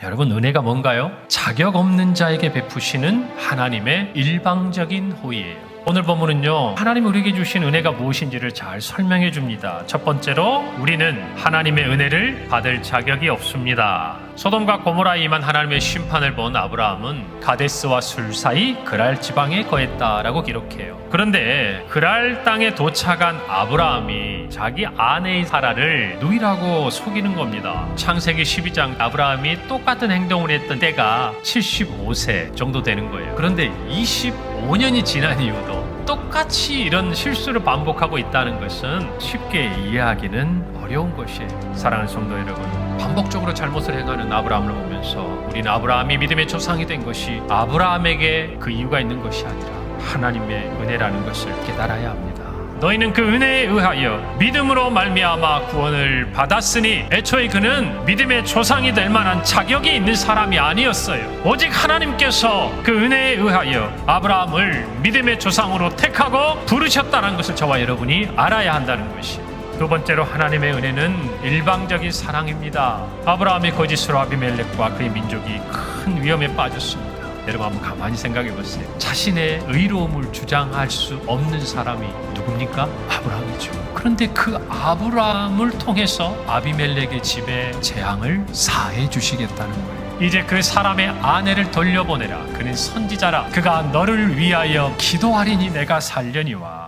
여러분, 은혜가 뭔가요? 자격 없는 자에게 베푸시는 하나님의 일방적인 호의예요. 오늘 본문은요, 하나님 우리에게 주신 은혜가 무엇인지를 잘 설명해 줍니다. 첫 번째로, 우리는 하나님의 은혜를 받을 자격이 없습니다. 소돔과 고모라에 임한 하나님의 심판을 본 아브라함은 가데스와 술 사이 그랄 지방에 거했다라고 기록해요. 그런데 그랄 땅에 도착한 아브라함이 자기 아내인 사라를 누이라고 속이는 겁니다. 창세기 12장, 아브라함이 똑같은 행동을 했던 때가 75세 정도 되는 거예요. 그런데 25년이 지난 이후도 똑같이 이런 실수를 반복하고 있다는 것은 쉽게 이해하기는 어려운 것이에요. 사랑하는 성도 여러분, 반복적으로 잘못을 행하는 아브라함을 보면서 우리는 아브라함이 믿음의 조상이 된 것이 아브라함에게 그 이유가 있는 것이 아니라 하나님의 은혜라는 것을 깨달아야 합니다. 너희는 그 은혜에 의하여 믿음으로 말미암아 구원을 받았으니, 애초에 그는 믿음의 조상이 될 만한 자격이 있는 사람이 아니었어요. 오직 하나님께서 그 은혜에 의하여 아브라함을 믿음의 조상으로 택하고 부르셨다는 것을 저와 여러분이 알아야 한다는 것이에요. 두 번째로, 하나님의 은혜는 일방적인 사랑입니다. 아브라함의 거짓으로 아비멜렉과 그의 민족이 큰 위험에 빠졌습니다. 여러분, 한번 가만히 생각해 보세요. 자신의 의로움을 주장할 수 없는 사람이 누굽니까? 아브라함이죠. 그런데 그 아브라함을 통해서 아비멜렉의 집에 재앙을 사해 주시겠다는 거예요. 이제 그 사람의 아내를 돌려보내라. 그는 선지자라. 그가 너를 위하여 기도하리니 내가 살려니와.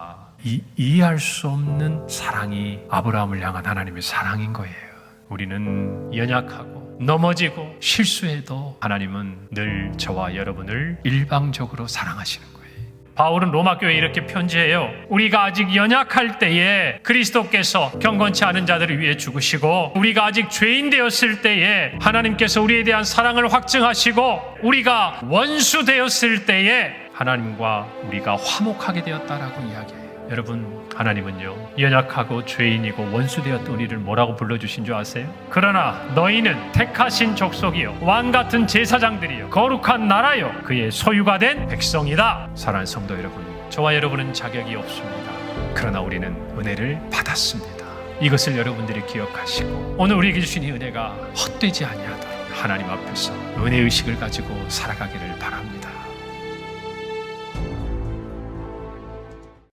이해할 수 없는 사랑이 아브라함을 향한 하나님의 사랑인 거예요. 우리는 연약하고 넘어지고 실수해도 하나님은 늘 저와 여러분을 일방적으로 사랑하시는 거예요. 바울은 로마 교회에 이렇게 편지해요. 우리가 아직 연약할 때에 그리스도께서 경건치 않은 자들을 위해 죽으시고, 우리가 아직 죄인 되었을 때에 하나님께서 우리에 대한 사랑을 확증하시고, 우리가 원수 되었을 때에 하나님과 우리가 화목하게 되었다라고 이야기해요. 여러분, 하나님은요, 연약하고 죄인이고 원수되었던 우리를 뭐라고 불러주신 줄 아세요? 그러나 너희는 택하신 족속이요, 왕같은 제사장들이요, 거룩한 나라요, 그의 소유가 된 백성이다. 사랑하는 성도 여러분, 저와 여러분은 자격이 없습니다. 그러나 우리는 은혜를 받았습니다. 이것을 여러분들이 기억하시고, 오늘 우리에게 주신 이 은혜가 헛되지 아니하도록 하나님 앞에서 은혜의식을 가지고 살아가기를 바랍니다.